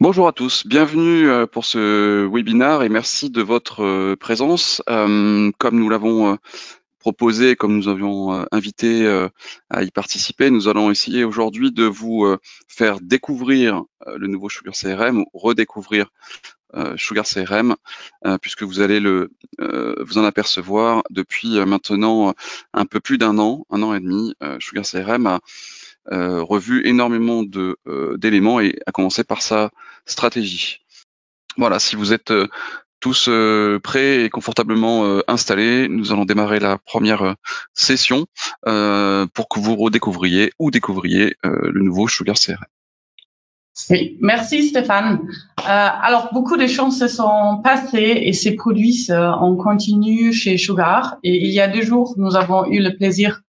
Bonjour à tous, bienvenue pour ce webinaire et merci de votre présence. Comme nous l'avons proposé, comme nous avions invité à y participer, nous allons essayer aujourd'hui de vous faire découvrir le nouveau Sugar CRM ou redécouvrir Sugar CRM, puisque vous allez vous en apercevoir depuis maintenant un peu plus d'un an et demi. Sugar CRM a revu énormément d'éléments et a commencé par sa stratégie. Voilà, si vous êtes tous prêts et confortablement installés, nous allons démarrer la première session pour que vous redécouvriez ou découvriez le nouveau Sugar CRM. Oui, merci Stéphane. Alors, beaucoup de choses se sont passées et se produisent en continu chez Sugar. Et il y a 2 jours, nous avons eu le plaisir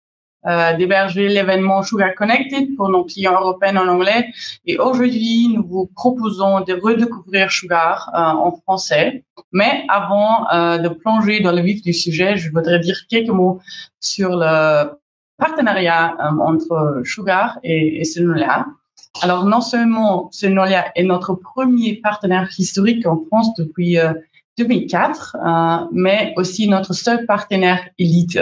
d'héberger l'événement Sugar Connected pour nos clients européens en anglais. Et aujourd'hui, nous vous proposons de redécouvrir Sugar en français. Mais avant de plonger dans le vif du sujet, je voudrais dire quelques mots sur le partenariat entre Sugar et Senolia. Alors, non seulement Senolia est notre premier partenaire historique en France depuis 2004, mais aussi notre seul partenaire élite.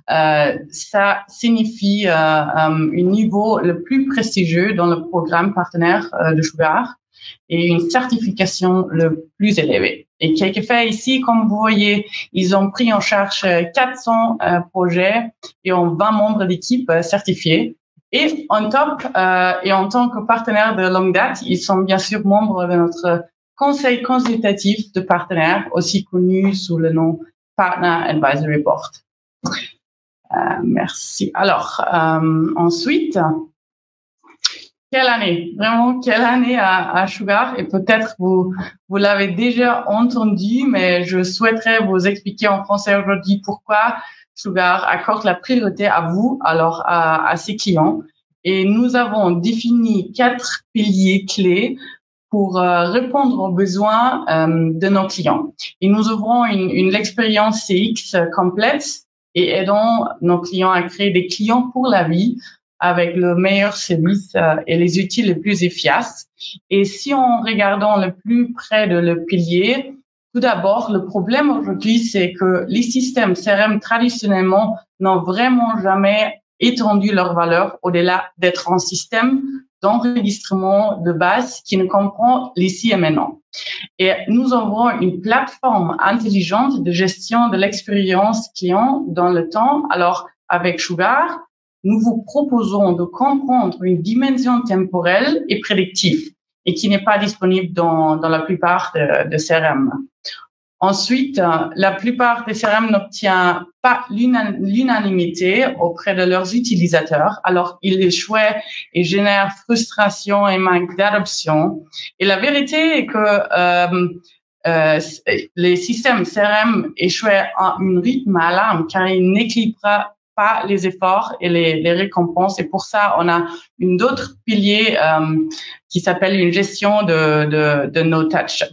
Ça signifie un niveau le plus prestigieux dans le programme partenaire de Sugar et une certification le plus élevée. Et quelques faits ici, comme vous voyez, ils ont pris en charge 400 projets et ont 20 membres d'équipe certifiés. Et en top, et en tant que partenaire de longue date, ils sont bien sûr membres de notre conseil consultatif de partenaires, aussi connu sous le nom Partner Advisory Board. Merci. Alors, ensuite, quelle année, vraiment quelle année à Sugar, et peut-être vous l'avez déjà entendu, mais je souhaiterais vous expliquer en français aujourd'hui pourquoi Sugar accorde la priorité à vous, alors à ses clients. Et nous avons défini 4 piliers clés pour répondre aux besoins de nos clients. Et nous ouvrons une expérience CX complète et aidons nos clients à créer des clients pour la vie avec le meilleur service et les outils les plus efficaces. Et si on regardons le plus près de le pilier, tout d'abord, le problème aujourd'hui, c'est que les systèmes CRM traditionnellement n'ont vraiment jamais étendu leur valeur au-delà d'être un système d'enregistrement de base qui ne comprend l'ici et maintenant. Et nous avons une plateforme intelligente de gestion de l'expérience client dans le temps. Alors, avec Sugar, nous vous proposons de comprendre une dimension temporelle et prédictive et qui n'est pas disponible dans la plupart de CRM. Ensuite, la plupart des CRM n'obtiennent pas l'unanimité auprès de leurs utilisateurs. Alors, ils échouent et génèrent frustration et manque d'adoption. Et la vérité est que les systèmes CRM échouent à un rythme à l'alarme car ils n'équilibrent pas les efforts et les récompenses. Et pour ça, on a une autre pilier qui s'appelle une gestion de no touch.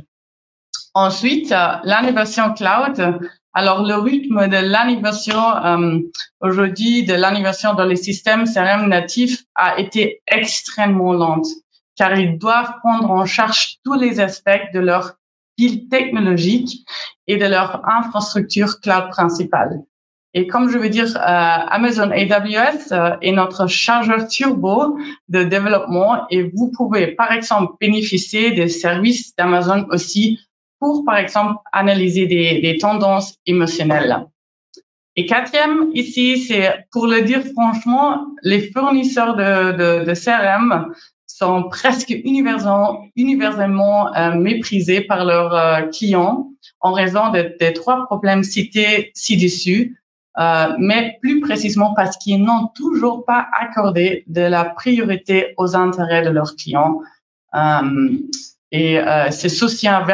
Ensuite, l'innovation cloud. Alors, le rythme de l'innovation aujourd'hui, de l'innovation dans les systèmes CRM natifs a été extrêmement lente, car ils doivent prendre en charge tous les aspects de leur pile technologique et de leur infrastructure cloud principale. Et comme je veux dire, Amazon AWS est notre chargeur turbo de développement et vous pouvez, par exemple, bénéficier des services d'Amazon aussi pour, par exemple, analyser des tendances émotionnelles. Et 4e, ici, c'est, pour le dire franchement, les fournisseurs de CRM sont presque universellement méprisés par leurs clients en raison des 3 problèmes cités ci-dessus, mais plus précisément parce qu'ils n'ont toujours pas accordé de la priorité aux intérêts de leurs clients. Et se soucient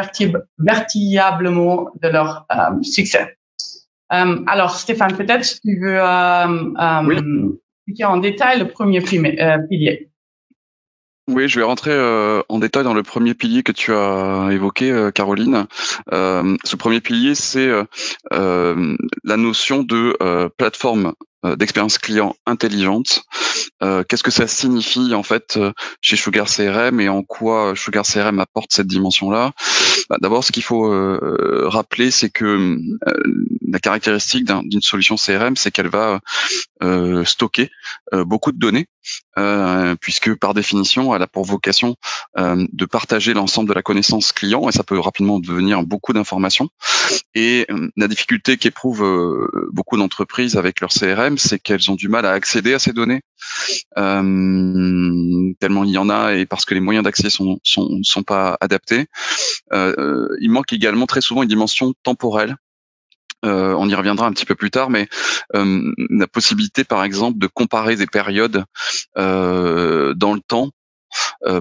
vertiablement de leur succès. Alors, Stéphane, peut-être tu veux expliquer en détail le premier pilier. Oui, je vais rentrer en détail dans le premier pilier que tu as évoqué, Caroline. Ce premier pilier, c'est la notion de plateforme d'expérience client intelligente. Qu'est-ce que ça signifie en fait chez Sugar CRM et en quoi Sugar CRM apporte cette dimension-là? D'abord, ce qu'il faut rappeler, c'est que la caractéristique d'une solution CRM, c'est qu'elle va stocker beaucoup de données, puisque par définition, elle a pour vocation de partager l'ensemble de la connaissance client, et ça peut rapidement devenir beaucoup d'informations. Et la difficulté qu'éprouvent beaucoup d'entreprises avec leur CRM, c'est qu'elles ont du mal à accéder à ces données, tellement il y en a, et parce que les moyens d'accès sont pas adaptés. Il manque également très souvent une dimension temporelle. On y reviendra un petit peu plus tard, mais la possibilité, par exemple, de comparer des périodes dans le temps.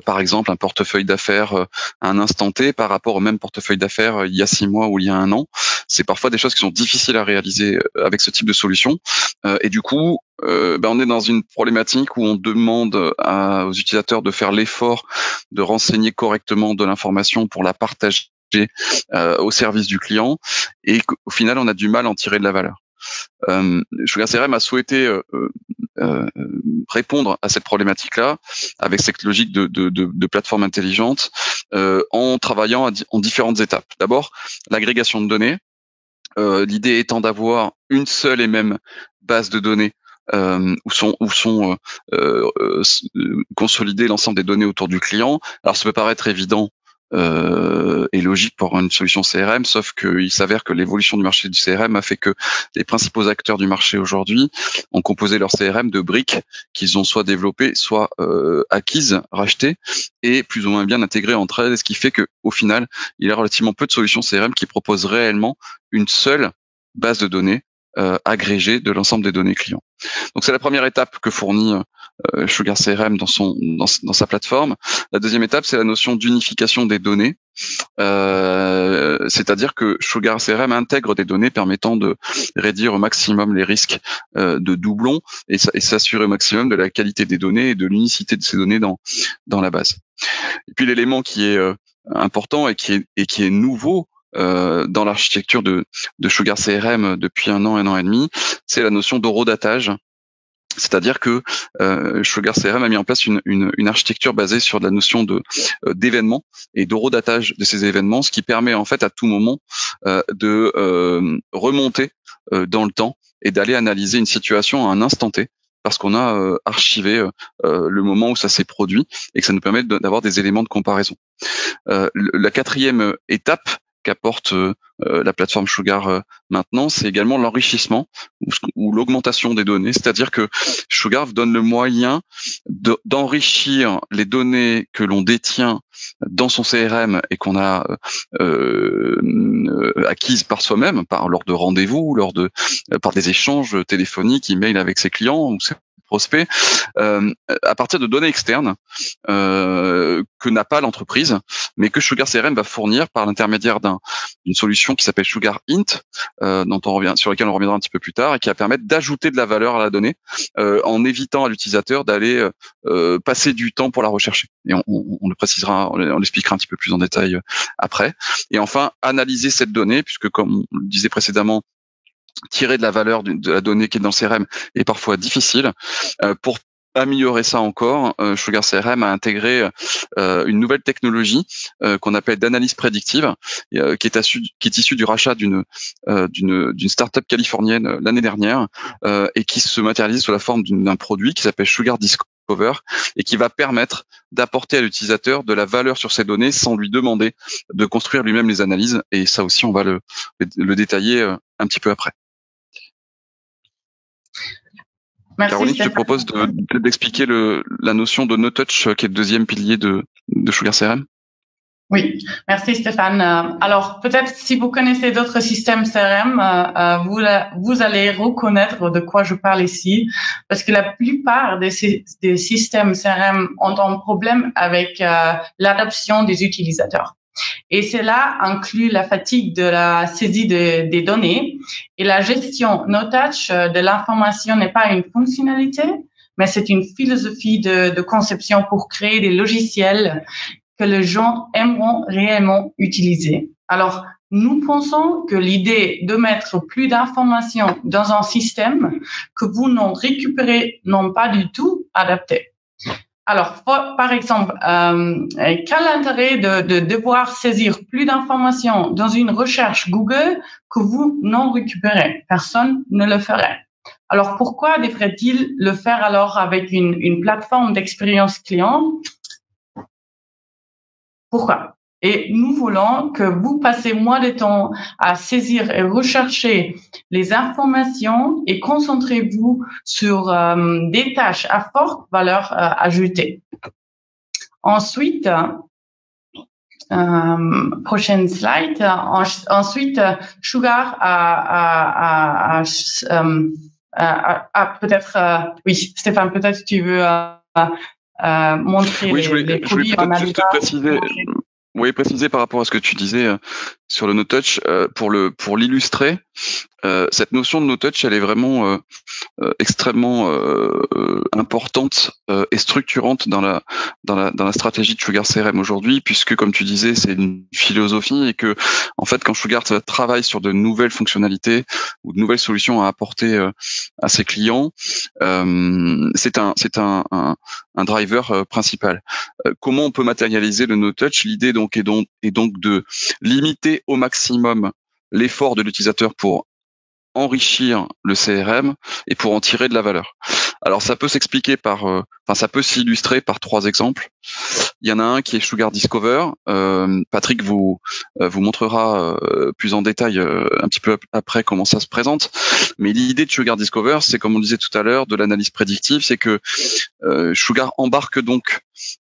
Par exemple, un portefeuille d'affaires à un instant T par rapport au même portefeuille d'affaires il y a 6 mois ou il y a 1 an. C'est parfois des choses qui sont difficiles à réaliser avec ce type de solution. Et du coup, on est dans une problématique où on demande aux utilisateurs de faire l'effort de renseigner correctement de l'information pour la partager au service du client, et qu'au final, on a du mal à en tirer de la valeur. Sugar CRM a souhaité répondre à cette problématique-là avec cette logique de plateforme intelligente en travaillant en différentes étapes. D'abord, l'agrégation de données. L'idée étant d'avoir une seule et même base de données où sont consolidées l'ensemble des données autour du client. Alors, ça peut paraître évident et logique pour une solution CRM, sauf qu'il s'avère que l'évolution du marché du CRM a fait que les principaux acteurs du marché aujourd'hui ont composé leur CRM de briques qu'ils ont soit développées, soit acquises, rachetées, et plus ou moins bien intégrées entre elles, ce qui fait que au final, il y a relativement peu de solutions CRM qui proposent réellement une seule base de données agrégée de l'ensemble des données clients. Donc c'est la première étape que fournit Sugar CRM dans sa plateforme. La deuxième étape, c'est la notion d'unification des données. C'est-à-dire que Sugar CRM intègre des données permettant de réduire au maximum les risques de doublons et s'assurer au maximum de la qualité des données et de l'unicité de ces données dans la base. Et puis l'élément qui est important et qui est nouveau dans l'architecture de Sugar CRM depuis 1 an et demi, c'est la notion d'horodatage. C'est-à-dire que Sugar CRM a mis en place une architecture basée sur la notion d'événements et d'horodatage de ces événements, ce qui permet en fait à tout moment de remonter dans le temps et d'aller analyser une situation à un instant T, parce qu'on a archivé le moment où ça s'est produit et que ça nous permet d'avoir des éléments de comparaison. La quatrième étape qu'apporte la plateforme Sugar maintenant, c'est également l'enrichissement ou l'augmentation des données. C'est-à-dire que Sugar donne le moyen d'enrichir les données que l'on détient dans son CRM et qu'on a acquises par soi-même, lors de rendez-vous, par des échanges téléphoniques, email avec ses clients ou ses prospects, à partir de données externes que n'a pas l'entreprise, mais que Sugar CRM va fournir par l'intermédiaire d'une solution qui s'appelle Sugar Int, sur laquelle on reviendra un petit peu plus tard, et qui va permettre d'ajouter de la valeur à la donnée en évitant à l'utilisateur d'aller passer du temps pour la rechercher. Et on le précisera, on l'expliquera un petit peu plus en détail après. Et enfin, analyser cette donnée, puisque comme on le disait précédemment, tirer de la valeur de la donnée qui est dans le CRM est parfois difficile. Pour améliorer ça encore, Sugar CRM a intégré une nouvelle technologie qu'on appelle d'analyse prédictive, qui est issue du rachat d'une start-up californienne l'année dernière et qui se matérialise sous la forme d'un produit qui s'appelle Sugar Discover et qui va permettre d'apporter à l'utilisateur de la valeur sur ces données sans lui demander de construire lui-même les analyses. Et ça aussi, on va le détailler un petit peu après. Merci, Caroline, Stéphane. je te propose d'expliquer la notion de no-touch, qui est le deuxième pilier de Sugar CRM. Oui, merci Stéphane. Alors peut-être si vous connaissez d'autres systèmes CRM, vous allez reconnaître de quoi je parle ici, parce que la plupart des systèmes CRM ont un problème avec l'adoption des utilisateurs. Et cela inclut la fatigue de la saisie des données et la gestion no-touch de l'information n'est pas une fonctionnalité, mais c'est une philosophie de conception pour créer des logiciels que les gens aimeront réellement utiliser. Alors, nous pensons que l'idée de mettre plus d'informations dans un système que vous n'en récupérez n'ont pas du tout adapté. Alors, par exemple, quel intérêt de devoir saisir plus d'informations dans une recherche Google que vous n'en récupérez? Personne ne le ferait. Alors, pourquoi devrait-il le faire alors avec une plateforme d'expérience client? Pourquoi? Et nous voulons que vous passez moins de temps à saisir et rechercher les informations et concentrez-vous sur des tâches à forte valeur ajoutée. Ensuite, prochaine slide. Ensuite, Sugar a peut-être, oui, Stéphane, peut-être tu veux montrer les produits. Je voulais juste préciser. Oui, préciser par rapport à ce que tu disais sur le no-touch, pour l'illustrer, cette notion de no-touch, elle est vraiment extrêmement importante et structurante dans la stratégie de Sugar CRM aujourd'hui, puisque comme tu disais, c'est une philosophie et que en fait, quand Sugar travaille sur de nouvelles fonctionnalités ou de nouvelles solutions à apporter à ses clients, c'est un driver principal. Comment on peut matérialiser le no-touch? L'idée donc est donc de limiter au maximum l'effort de l'utilisateur pour enrichir le CRM et pour en tirer de la valeur. Alors ça peut s'expliquer ça peut s'illustrer par 3 exemples. Il y en a un qui est Sugar Discover. Patrick vous montrera plus en détail un petit peu après comment ça se présente. Mais l'idée de Sugar Discover, c'est comme on disait tout à l'heure, de l'analyse prédictive, c'est que Sugar embarque donc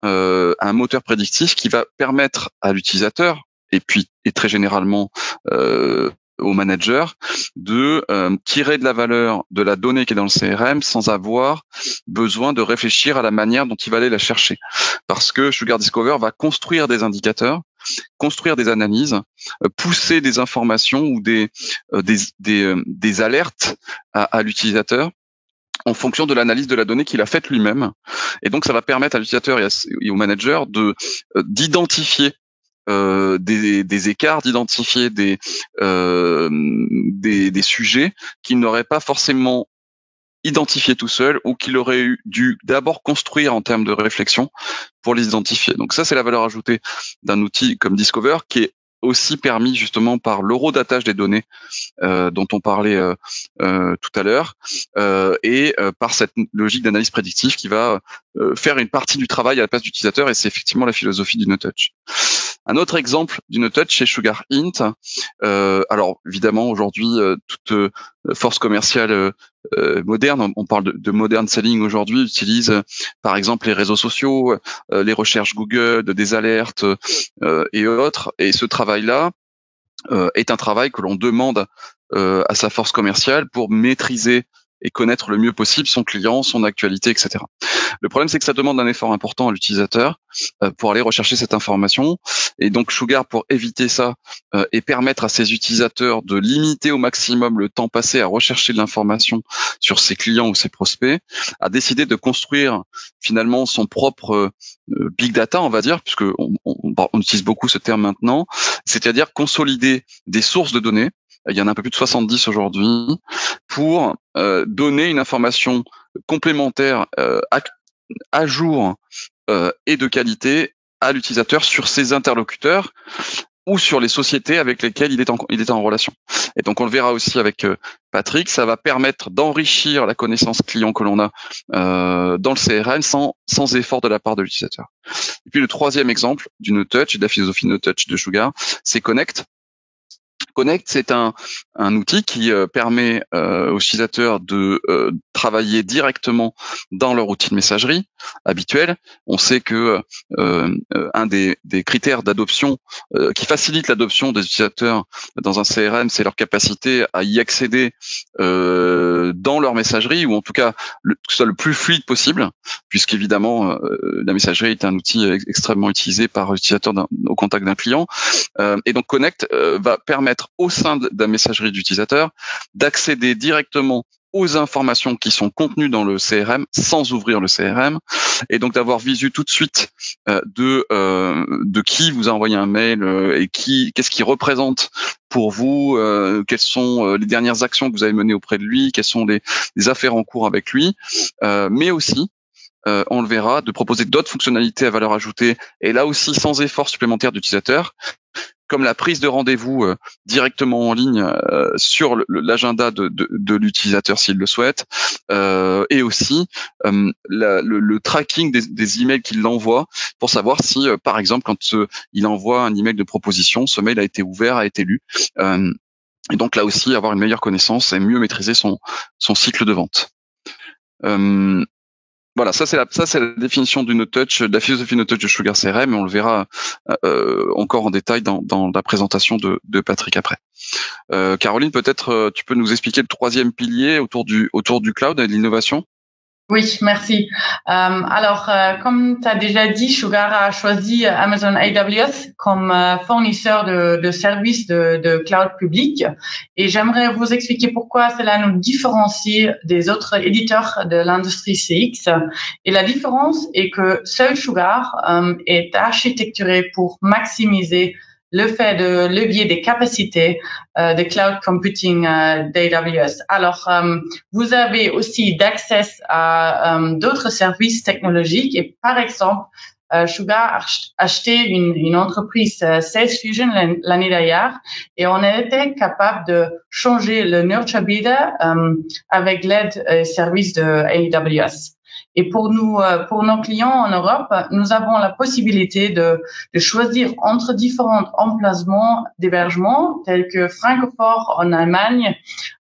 un moteur prédictif qui va permettre à l'utilisateur et très généralement au manager de tirer de la valeur de la donnée qui est dans le CRM sans avoir besoin de réfléchir à la manière dont il va aller la chercher. Parce que Sugar Discover va construire des indicateurs, construire des analyses, pousser des informations ou des alertes à l'utilisateur en fonction de l'analyse de la donnée qu'il a faite lui-même. Et donc, ça va permettre à l'utilisateur et au manager d'identifier des écarts, d'identifier des sujets qu'il n'aurait pas forcément identifiés tout seul ou qu'il aurait dû d'abord construire en termes de réflexion pour les identifier. Donc ça, c'est la valeur ajoutée d'un outil comme Discover qui est aussi permis justement par l'horodatage des données dont on parlait tout à l'heure et par cette logique d'analyse prédictive qui va faire une partie du travail à la place de l'utilisateur, et c'est effectivement la philosophie du no-touch. Un autre exemple du no-touch, c'est Sugar Hint. Alors évidemment aujourd'hui toute force commerciale moderne, on parle de modern selling aujourd'hui, utilise par exemple les réseaux sociaux, les recherches Google, des alertes et autres. Et ce travail-là est un travail que l'on demande à sa force commerciale pour maîtriser et connaître le mieux possible son client, son actualité, etc. Le problème, c'est que ça demande un effort important à l'utilisateur pour aller rechercher cette information. Et donc, Sugar, pour éviter ça et permettre à ses utilisateurs de limiter au maximum le temps passé à rechercher de l'information sur ses clients ou ses prospects, a décidé de construire finalement son propre big data, on va dire, puisque on utilise beaucoup ce terme maintenant, c'est-à-dire consolider des sources de données. Il y en a un peu plus de 70 aujourd'hui pour donner une information complémentaire à jour et de qualité à l'utilisateur sur ses interlocuteurs ou sur les sociétés avec lesquelles il est en relation. Et donc on le verra aussi avec Patrick, ça va permettre d'enrichir la connaissance client que l'on a dans le CRM sans effort de la part de l'utilisateur. Et puis le troisième exemple du no-touch et de la philosophie no-touch de Sugar, c'est Connect. Connect, c'est un outil qui permet aux utilisateurs de travailler directement dans leur outil de messagerie habituel. On sait que un des critères d'adoption qui facilite l'adoption des utilisateurs dans un CRM, c'est leur capacité à y accéder dans leur messagerie, ou en tout cas que ce soit le plus fluide possible, puisqu'évidemment la messagerie est un outil extrêmement utilisé par l'utilisateur au contact d'un client. Et donc Connect va permettre au sein de la messagerie d'utilisateur d'accéder directement aux informations qui sont contenues dans le CRM sans ouvrir le CRM, et donc d'avoir visu tout de suite de qui vous a envoyé un mail et qu'est-ce qu'il représente pour vous, quelles sont les dernières actions que vous avez menées auprès de lui, quelles sont les affaires en cours avec lui, mais aussi on le verra, de proposer d'autres fonctionnalités à valeur ajoutée, et là aussi sans effort supplémentaire d'utilisateur, comme la prise de rendez-vous directement en ligne sur l'agenda de l'utilisateur s'il le souhaite, et aussi le tracking des emails qu'il envoie pour savoir si, par exemple, quand il envoie un email de proposition, ce mail a été ouvert, a été lu. Et donc là aussi, avoir une meilleure connaissance et mieux maîtriser son cycle de vente. Voilà, ça c'est la définition du no-touch, de la philosophie no-touch de Sugar CRM, et on le verra encore en détail dans la présentation de Patrick après. Caroline, peut-être tu peux nous expliquer le troisième pilier autour du cloud et de l'innovation? Oui, merci. Alors, comme tu as déjà dit, Sugar a choisi Amazon AWS comme fournisseur de services de cloud public, et j'aimerais vous expliquer pourquoi cela nous différencie des autres éditeurs de l'industrie CX. Et la différence est que seul Sugar est architecturé pour maximiser le fait de levier des capacités de cloud computing d'AWS. Alors, vous avez aussi d'accès à d'autres services technologiques, et par exemple, Sugar a acheté une entreprise SalesFusion l'année dernière, et on a été capable de changer le Nurture Beta avec l'aide et services de AWS. Et pour nos clients en Europe, nous avons la possibilité de choisir entre différents emplacements d'hébergement tels que Francfort en Allemagne,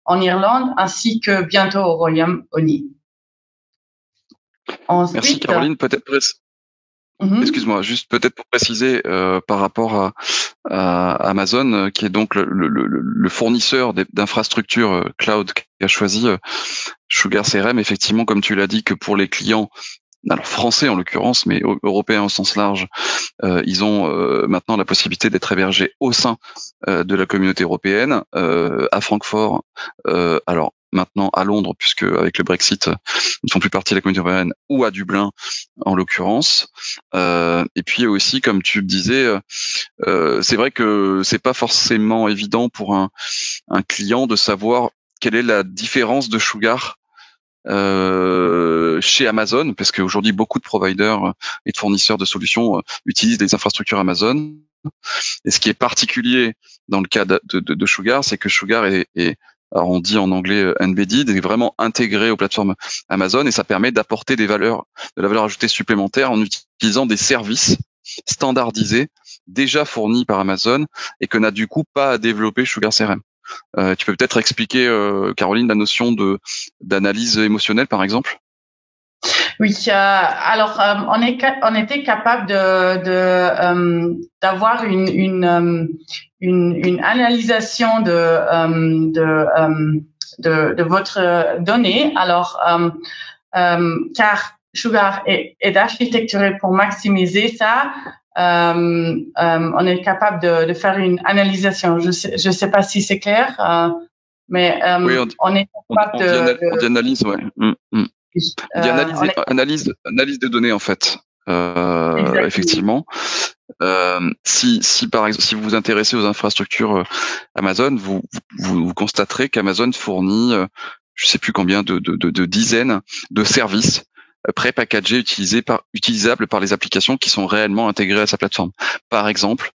en Irlande, ainsi que bientôt au Royaume-Uni. Merci Caroline. Peut-être excuse-moi, juste peut-être pour préciser par rapport à Amazon, qui est donc le fournisseur d'infrastructures cloud qui a choisi Sugar CRM, effectivement, comme tu l'as dit, que pour les clients, alors français en l'occurrence, mais européens au sens large, ils ont maintenant la possibilité d'être hébergés au sein de la communauté européenne, à Francfort, alors maintenant à Londres, puisque avec le Brexit, ils ne font plus partie de la communauté européenne, ou à Dublin en l'occurrence. Et puis aussi, comme tu le disais, c'est vrai que c'est pas forcément évident pour un client de savoir quelle est la différence de Sugar chez Amazon, parce qu'aujourd'hui beaucoup de providers et de fournisseurs de solutions utilisent des infrastructures Amazon. Et ce qui est particulier dans le cas de Sugar, c'est que Sugar est alors on dit en anglais embedded, est vraiment intégré aux plateformes Amazon, et ça permet d'apporter de la valeur ajoutée supplémentaire en utilisant des services standardisés déjà fournis par Amazon et que n'a du coup pas à développer Sugar CRM. Tu peux peut-être expliquer, Caroline, la notion d'analyse émotionnelle, par exemple? Oui, alors on était capable d'avoir une analysation de votre donnée. Alors car Sugar est architecturé pour maximiser ça. On est capable de faire une analysation. Je sais pas si c'est clair, mais oui, on est capable on dit analyse, ouais. On dit analyse des données en fait. Effectivement. Si par exemple, si vous vous intéressez aux infrastructures Amazon, vous constaterez qu'Amazon fournit, je sais plus combien de dizaines de services pré-packagés utilisables par les applications qui sont réellement intégrées à sa plateforme. Par exemple,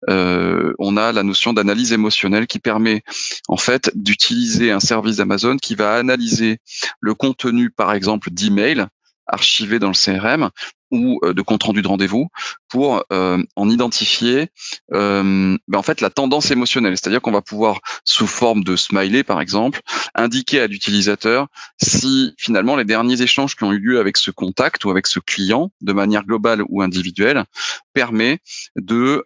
on a la notion d'analyse émotionnelle qui permet en fait d'utiliser un service d'Amazon qui va analyser le contenu, par exemple, d'emails archivés dans le CRM ou de compte rendu de rendez-vous pour en identifier en fait la tendance émotionnelle. C'est-à-dire qu'on va pouvoir, sous forme de smiley par exemple, indiquer à l'utilisateur si finalement les derniers échanges qui ont eu lieu avec ce contact ou avec ce client, de manière globale ou individuelle, permet de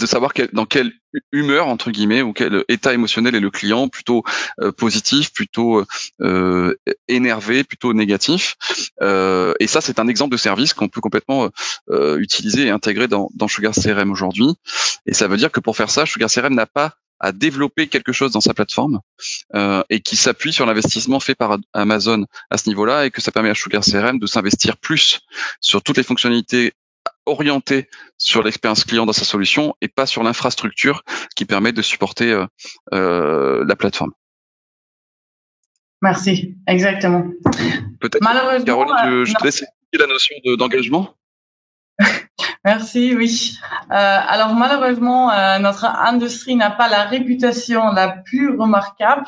savoir dans quelle humeur entre guillemets ou quel état émotionnel est le client, plutôt positif, plutôt énervé, plutôt négatif. Et ça, c'est un exemple de service qu'on peut complètement utiliser et intégrer dans Sugar CRM aujourd'hui. Et ça veut dire que pour faire ça, Sugar CRM n'a pas à développer quelque chose dans sa plateforme et qui s'appuie sur l'investissement fait par Amazon à ce niveau-là, et que ça permet à Sugar CRM de s'investir plus sur toutes les fonctionnalités orientées sur l'expérience client dans sa solution et pas sur l'infrastructure qui permet de supporter la plateforme. Merci, exactement. Peut-être, malheureusement, Caroline, je te laisse expliquer la notion d'engagement. Merci, oui. Alors malheureusement, notre industrie n'a pas la réputation la plus remarquable,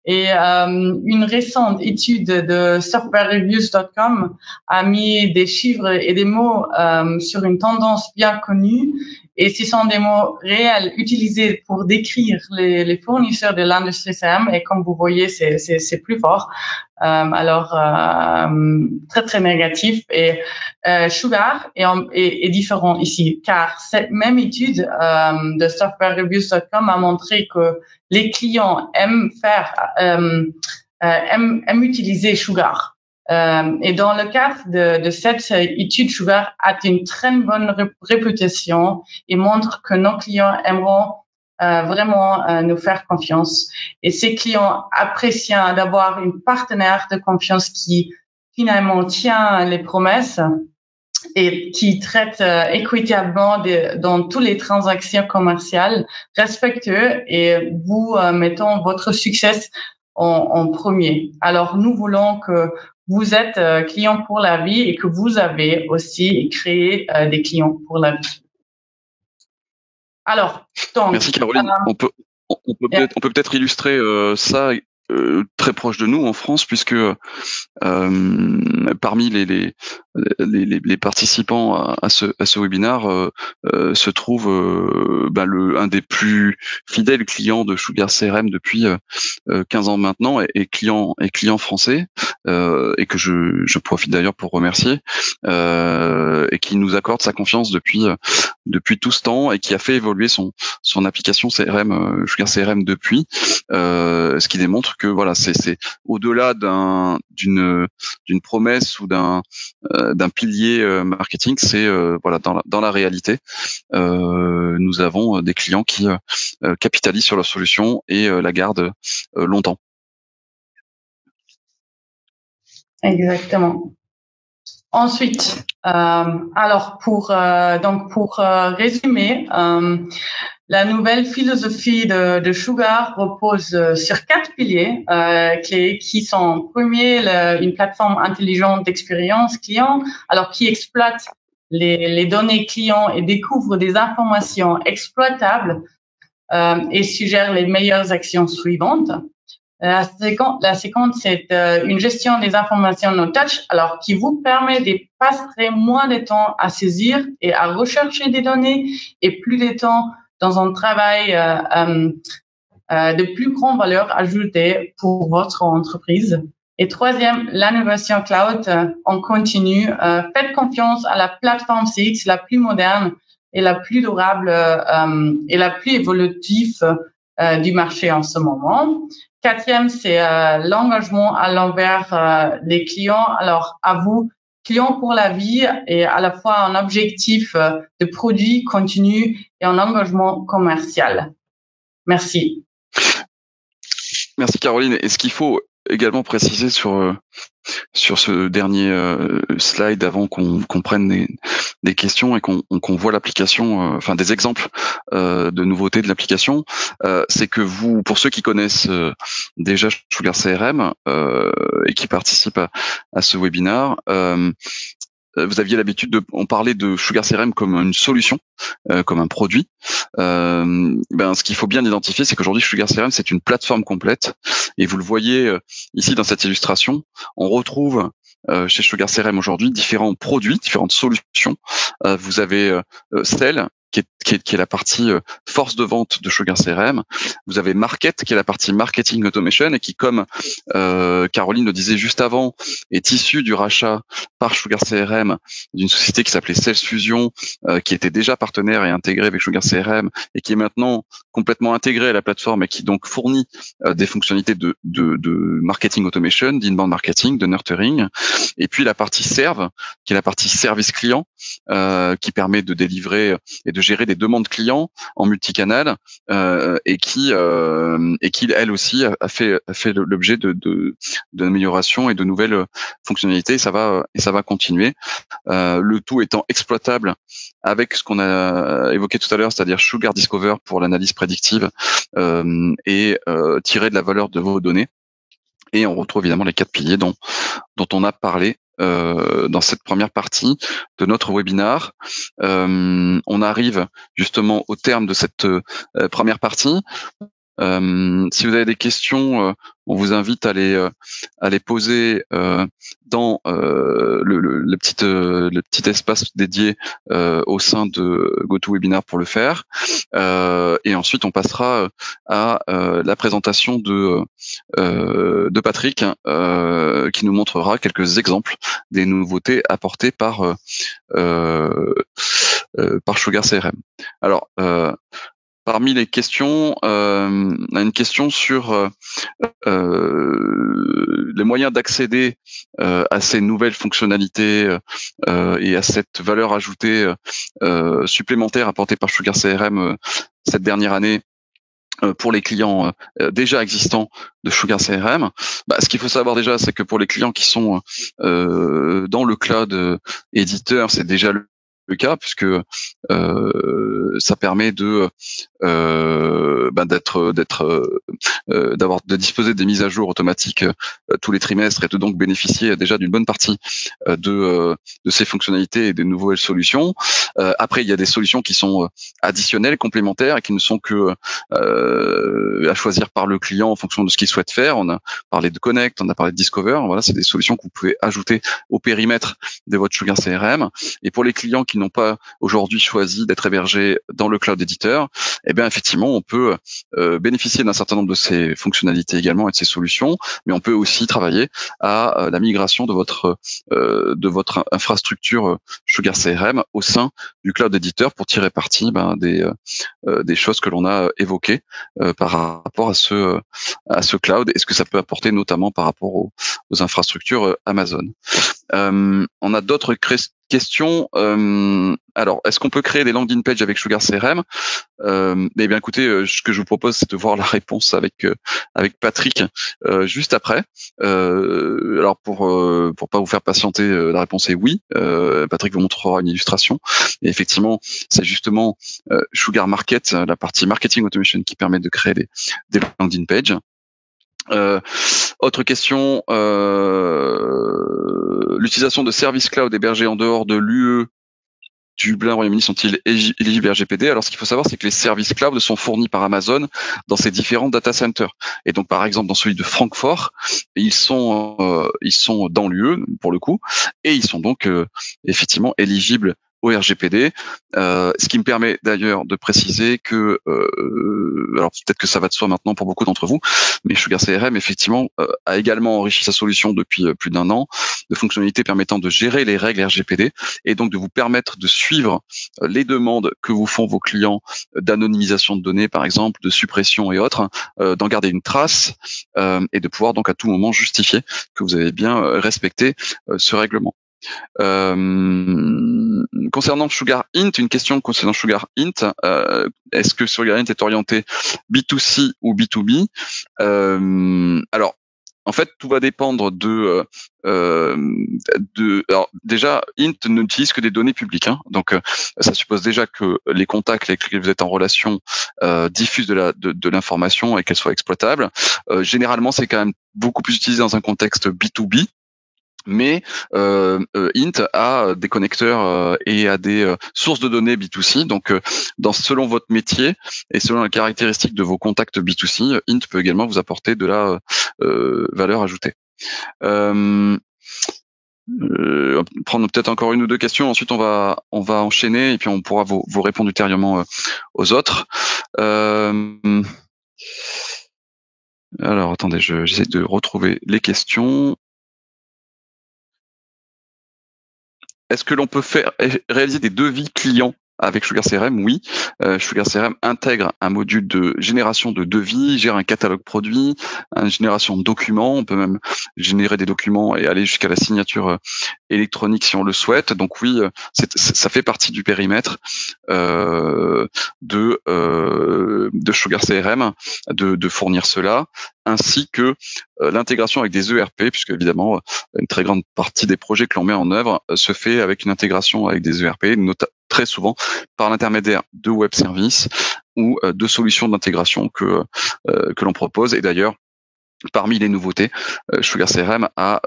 et une récente étude de softwarereviews.com a mis des chiffres et des mots sur une tendance bien connue, et ce sont des mots réels utilisés pour décrire les fournisseurs de l'industrie CRM, et comme vous voyez, c'est plus fort. Alors très très négatif, et Sugar est différent ici, car cette même étude de softwarereviews.com a montré que les clients aiment utiliser Sugar. Et dans le cadre de cette étude, Sugar a une très bonne réputation et montre que nos clients aimeront vraiment nous faire confiance. Et ces clients apprécient d'avoir une partenaire de confiance qui finalement tient les promesses et qui traite équitablement dans toutes les transactions commerciales, respectueux, et vous mettons votre succès en premier. Alors nous voulons que vous êtes client pour la vie et que vous avez aussi créé des clients pour la vie. Alors, donc, merci Caroline. On peut peut-être illustrer ça très proche de nous en France, puisque parmi les participants à ce webinaire se trouve un des plus fidèles clients de Sugar CRM depuis 15 ans maintenant, et client français, et que je profite d'ailleurs pour remercier, et qui nous accorde sa confiance depuis tout ce temps, et qui a fait évoluer son application CRM, Sugar CRM depuis, ce qui démontre que voilà, c'est au-delà d'une promesse ou d'un pilier marketing, c'est voilà, dans la réalité, nous avons des clients qui capitalisent sur leur solution et la gardent longtemps. Exactement. Ensuite, alors pour résumer, la nouvelle philosophie de Sugar repose sur 4 piliers clés qui sont, premier, une plateforme intelligente d'expérience client, alors qui exploite les données clients et découvre des informations exploitables et suggère les meilleures actions suivantes. La seconde, c'est une gestion des informations no-touch, alors qui vous permet de passer moins de temps à saisir et à rechercher des données, et plus de temps dans un travail de plus grande valeur ajoutée pour votre entreprise. Et troisième, l'innovation cloud en continu. Faites confiance à la plateforme CX la plus moderne et la plus durable et la plus évolutive du marché en ce moment. Quatrième, c'est l'engagement à l'envers des clients. Alors, à vous, clients pour la vie, et à la fois un objectif de produit continu et un engagement commercial. Merci. Merci Caroline. Et ce qu'il faut également préciser sur ce dernier slide, avant qu'on prenne des questions et qu'on voit l'application, enfin des exemples de nouveautés de l'application, c'est que vous, pour ceux qui connaissent déjà Sugar CRM et qui participent à ce webinaire, vous aviez l'habitude on parlait de Sugar CRM comme une solution, comme un produit. Ce qu'il faut bien identifier, c'est qu'aujourd'hui Sugar CRM, c'est une plateforme complète, et vous le voyez ici dans cette illustration. On retrouve chez Sugar CRM aujourd'hui différents produits, différentes solutions. Vous avez Sell, qui est la partie force de vente de Sugar CRM. Vous avez Market, qui est la partie marketing automation, et qui, comme Caroline le disait juste avant, est issue du rachat par Sugar CRM d'une société qui s'appelait Sales Fusion, qui était déjà partenaire et intégrée avec Sugar CRM, et qui est maintenant complètement intégrée à la plateforme, et qui donc fournit des fonctionnalités de marketing automation, d'inbound marketing, de nurturing. Et puis la partie Serve, qui est la partie service client, qui permet de délivrer et de gérer des demandes clients en multicanal, et qui elle aussi a fait l'objet d'améliorations et de nouvelles fonctionnalités. Et ça va continuer. Le tout étant exploitable avec ce qu'on a évoqué tout à l'heure, c'est-à-dire Sugar Discover pour l'analyse prédictive, et tirer de la valeur de vos données. Et on retrouve évidemment les 4 piliers dont on a parlé dans cette première partie de notre webinaire. On arrive justement au terme de cette première partie. Si vous avez des questions, on vous invite à les poser dans le petit espace dédié au sein de GoToWebinar pour le faire. Et ensuite, on passera à la présentation de Patrick, qui nous montrera quelques exemples des nouveautés apportées par Sugar CRM. Alors, parmi les questions, on a une question sur les moyens d'accéder à ces nouvelles fonctionnalités et à cette valeur ajoutée supplémentaire apportée par Sugar CRM cette dernière année pour les clients déjà existants de Sugar CRM. Ce qu'il faut savoir déjà, c'est que pour les clients qui sont dans le cloud éditeur, c'est déjà le cas, puisque ça permet de de disposer des mises à jour automatiques tous les trimestres, et de donc bénéficier déjà d'une bonne partie de ces fonctionnalités et des nouvelles solutions. Après, il y a des solutions qui sont additionnelles, complémentaires, et qui ne sont que à choisir par le client en fonction de ce qu'il souhaite faire. On a parlé de Connect, on a parlé de Discover. Voilà, c'est des solutions que vous pouvez ajouter au périmètre de votre Sugar CRM. Et pour les clients qui n'ont pas aujourd'hui choisi d'être hébergés dans le cloud éditeur, eh bien effectivement, on peut bénéficier d'un certain nombre de ces fonctionnalités également et de ces solutions, mais on peut aussi travailler à la migration de votre infrastructure Sugar CRM au sein du cloud éditeur pour tirer parti des choses que l'on a évoquées par rapport à ce cloud, et ce que ça peut apporter notamment par rapport aux infrastructures Amazon. On a d'autres questions. Alors, est-ce qu'on peut créer des landing pages avec Sugar CRM? Eh bien, écoutez, ce que je vous propose, c'est de voir la réponse avec Patrick juste après. Alors, pour pas vous faire patienter, la réponse est oui. Patrick vous montrera une illustration. Et effectivement, c'est justement Sugar Market, la partie marketing automation, qui permet de créer des landing pages. Autre question, l'utilisation de services cloud hébergés en dehors de l'UE Dublin, Royaume-Uni sont-ils éligibles à RGPD? Alors, ce qu'il faut savoir, c'est que les services cloud sont fournis par Amazon dans ses différents data centers. Et donc, par exemple, dans celui de Francfort, ils sont dans l'UE pour le coup, et ils sont donc effectivement éligibles au RGPD, ce qui me permet d'ailleurs de préciser que, alors peut-être que ça va de soi maintenant pour beaucoup d'entre vous, mais Sugar CRM effectivement a également enrichi sa solution depuis plus d'1 an de fonctionnalités permettant de gérer les règles RGPD, et donc de vous permettre de suivre les demandes que vous font vos clients d'anonymisation de données, par exemple, de suppression et autres, d'en garder une trace, et de pouvoir donc à tout moment justifier que vous avez bien respecté ce règlement. Concernant Sugar Int, une question concernant Sugar Int, est-ce que Sugar Int est orienté B2C ou B2B? Alors, en fait, tout va dépendre alors déjà, Int n'utilise que des données publiques, hein, donc ça suppose déjà que les contacts avec lesquels vous êtes en relation diffusent de l'information et qu'elle soit exploitable. Généralement, c'est quand même beaucoup plus utilisé dans un contexte B2B. Mais Int a des connecteurs et a des sources de données B2C. Donc, selon votre métier et selon les caractéristiques de vos contacts B2C, Int peut également vous apporter de la valeur ajoutée. On va prendre peut-être encore une ou deux questions. Ensuite, on va enchaîner et puis on pourra vous répondre ultérieurement aux autres. Alors, attendez, j'essaie de retrouver les questions. Est-ce que l'on peut réaliser des devis clients avec Sugar CRM, oui. Sugar CRM intègre un module de génération de devis, gère un catalogue produit, une génération de documents. On peut même générer des documents et aller jusqu'à la signature électronique si on le souhaite. Donc oui, ça fait partie du périmètre de Sugar CRM de fournir cela, ainsi que l'intégration avec des ERP, puisque évidemment une très grande partie des projets que l'on met en œuvre se fait avec une intégration avec des ERP, très souvent par l'intermédiaire de web services ou de solutions d'intégration que l'on propose. Et d'ailleurs, parmi les nouveautés, Sugar CRM a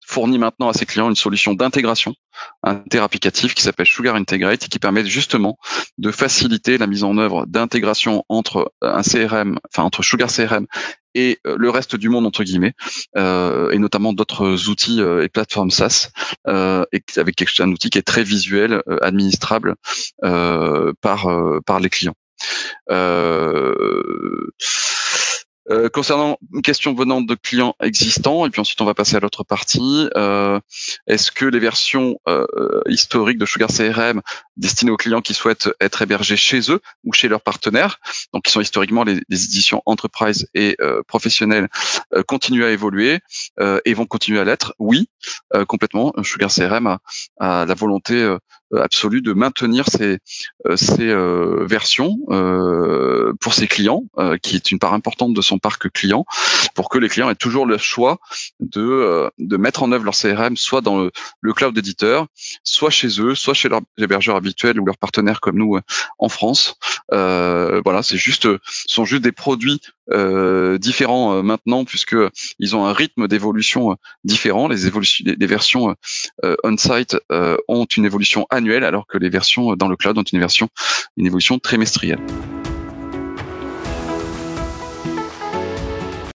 fourni maintenant à ses clients une solution d'intégration interapplicative qui s'appelle Sugar Integrate et qui permet justement de faciliter la mise en œuvre d'intégration entre un CRM, enfin entre Sugar CRM et le reste du monde entre guillemets, et notamment d'autres outils et plateformes SaaS, et avec un outil qui est très visuel, administrable par les clients. Concernant une question venant de clients existants, et puis ensuite on va passer à l'autre partie, est-ce que les versions historiques de Sugar CRM destinées aux clients qui souhaitent être hébergés chez eux ou chez leurs partenaires, donc qui sont historiquement les éditions enterprise et professionnelles, continuent à évoluer et vont continuer à l'être? Oui, complètement. Sugar CRM a la volonté absolue de maintenir ces versions pour ses clients, qui est une part importante de son parc client, pour que les clients aient toujours le choix de mettre en œuvre leur CRM soit dans le cloud éditeur, soit chez eux, soit chez leurs hébergeurs habituels ou leurs partenaires comme nous en France. Voilà, ce sont juste des produits différents maintenant, puisque ils ont un rythme d'évolution différent. Les versions on-site ont une évolution annuelle, alors que les versions dans le cloud ont une évolution trimestrielle.